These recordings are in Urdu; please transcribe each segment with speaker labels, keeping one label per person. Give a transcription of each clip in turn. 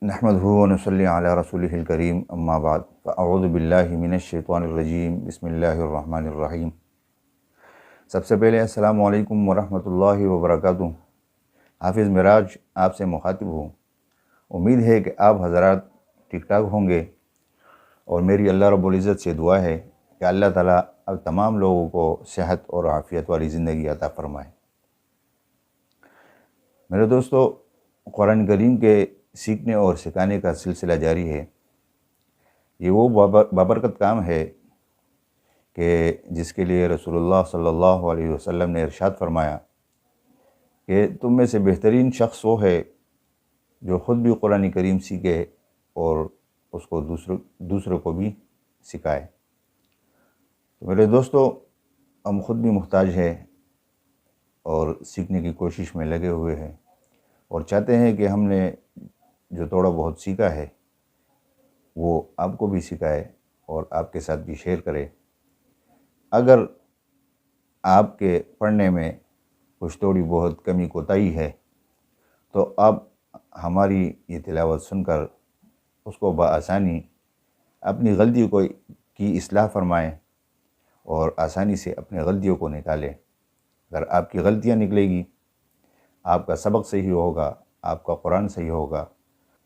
Speaker 1: نحمدہ و نصلی علی رسولہ الکریم اما بعد فاعوذ باللہ من الشیطان الرجیم بسم اللہ الرحمن الرحیم۔ سب سے پہلے السلام علیکم ورحمۃ اللہ وبرکاتہ۔ حافظ معراج آپ سے مخاطب ہوں۔ امید ہے کہ آپ حضرات ٹھیک ٹھاک ہوں گے، اور میری اللہ رب العزت سے دعا ہے کہ اللہ تعالیٰ اب تمام لوگوں کو صحت اور عافیت والی زندگی عطا فرمائے۔ میرے دوستو، قرآن کریم کے سیکھنے اور سکھانے کا سلسلہ جاری ہے۔ یہ وہ بابرکت کام ہے کہ جس کے لیے رسول اللہ صلی اللہ علیہ وسلم نے ارشاد فرمایا کہ تم میں سے بہترین شخص وہ ہے جو خود بھی قرآن کریم سیکھے اور اس کو دوسروں کو بھی سکھائے۔ تو میرے دوستو، ہم خود بھی محتاج ہیں اور سیکھنے کی کوشش میں لگے ہوئے ہیں، اور چاہتے ہیں کہ ہم نے جو تھوڑا بہت سیکھا ہے وہ آپ کو بھی سکھائے اور آپ کے ساتھ بھی شیئر کرے۔ اگر آپ کے پڑھنے میں کچھ تھوڑی بہت کمی کوتاہی ہے تو آپ ہماری یہ تلاوت سن کر اس کو بآسانی اپنی غلطی کی اصلاح فرمائیں اور آسانی سے اپنی غلطیوں کو نکالیں۔ اگر آپ کی غلطیاں نکلے گی، آپ کا سبق صحیح ہوگا، آپ کا قرآن صحیح ہوگا،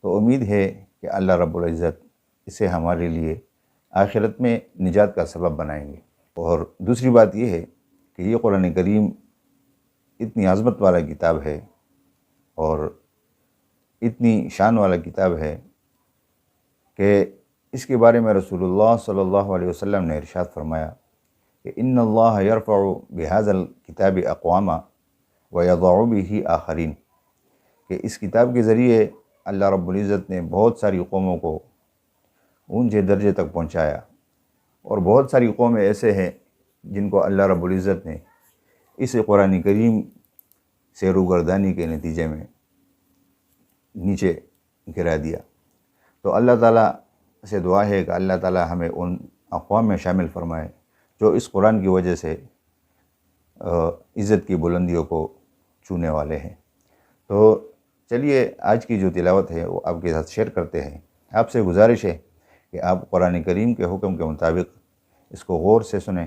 Speaker 1: تو امید ہے کہ اللہ رب العزت اسے ہمارے لیے آخرت میں نجات کا سبب بنائیں گے۔ اور دوسری بات یہ ہے کہ یہ قرآن کریم اتنی عظمت والا کتاب ہے اور اتنی شان والا کتاب ہے کہ اس کے بارے میں رسول اللہ صلی اللہ علیہ وسلم نے ارشاد فرمایا کہ ان اللہ یرفع بہذا الکتاب اقواما ویضع بہ آخرین، کہ اس کتاب کے ذریعے اللہ رب العزت نے بہت ساری قوموں کو اونچے درجے تک پہنچایا، اور بہت ساری قومیں ایسے ہیں جن کو اللہ رب العزت نے اس قرآن کریم سے روگردانی کے نتیجے میں نیچے گرا دیا۔ تو اللہ تعالیٰ سے دعا ہے کہ اللہ تعالیٰ ہمیں ان اقوام میں شامل فرمائے جو اس قرآن کی وجہ سے عزت کی بلندیوں کو چھونے والے ہیں۔ تو چلیے آج کی جو تلاوت ہے وہ آپ کے ساتھ شیئر کرتے ہیں۔ آپ سے گزارش ہے کہ آپ قرآن کریم کے حکم کے مطابق اس کو غور سے سنیں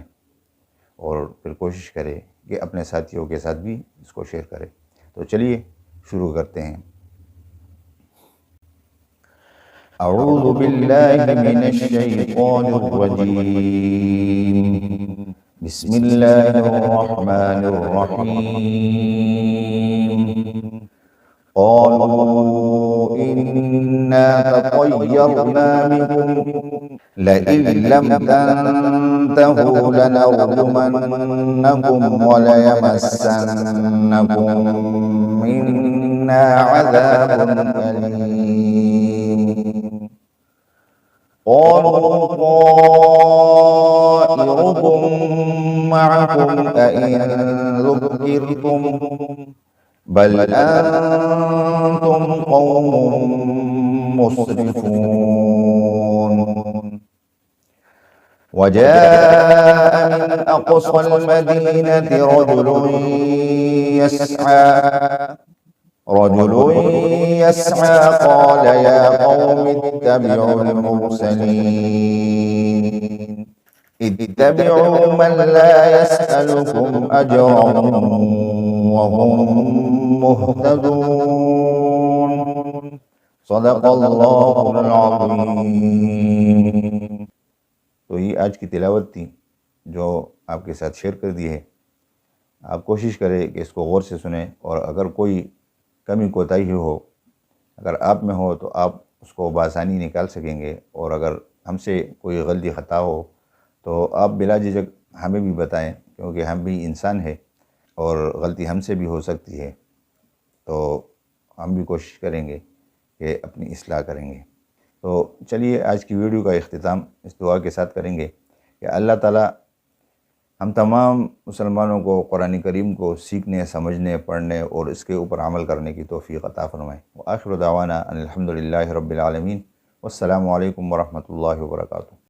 Speaker 1: اور پھر کوشش کریں کہ اپنے ساتھیوں کے ساتھ بھی اس کو شیئر کریں۔ تو چلیے شروع کرتے ہیں۔ اعوذ باللہ من الشیطان الرجیم، بسم اللہ الرحمن الرحیم۔ قالوا إنا تطيرنا بكم لئن لم تنتهوا لنرجمنكم وليمسنكم منا عذاب أليم۔ قالوا طائركم معكم أئن ذكرتم بل أنتم قوم مسرفون۔ وجاء من أقصى المدينة رجل يسعى قال يا قوم اتبعوا المرسلين اتبعوا من لا يسألكم أجرا وهم مهتدون۔ صدق اللہ العظیم۔ تو یہ آج کی تلاوت تھی جو آپ کے ساتھ شیئر کر دی ہے۔ آپ کوشش کریں کہ اس کو غور سے سنیں، اور اگر کوئی کمی کوتاہی ہو، اگر آپ میں ہو تو آپ اس کو بآسانی نکال سکیں گے، اور اگر ہم سے کوئی غلطی خطا ہو تو آپ بلا جھجک ہمیں بھی بتائیں، کیونکہ ہم بھی انسان ہیں اور غلطی ہم سے بھی ہو سکتی ہے۔ تو ہم بھی کوشش کریں گے کہ اپنی اصلاح کریں گے۔ تو چلیے آج کی ویڈیو کا اختتام اس دعا کے ساتھ کریں گے کہ اللہ تعالیٰ ہم تمام مسلمانوں کو قرآن کریم کو سیکھنے، سمجھنے، پڑھنے اور اس کے اوپر عمل کرنے کی توفیق عطا فرمائے۔ وآخر دعوانا ان الحمد للہ رب العالمین۔ والسلام علیکم ورحمۃ اللہ وبرکاتہ۔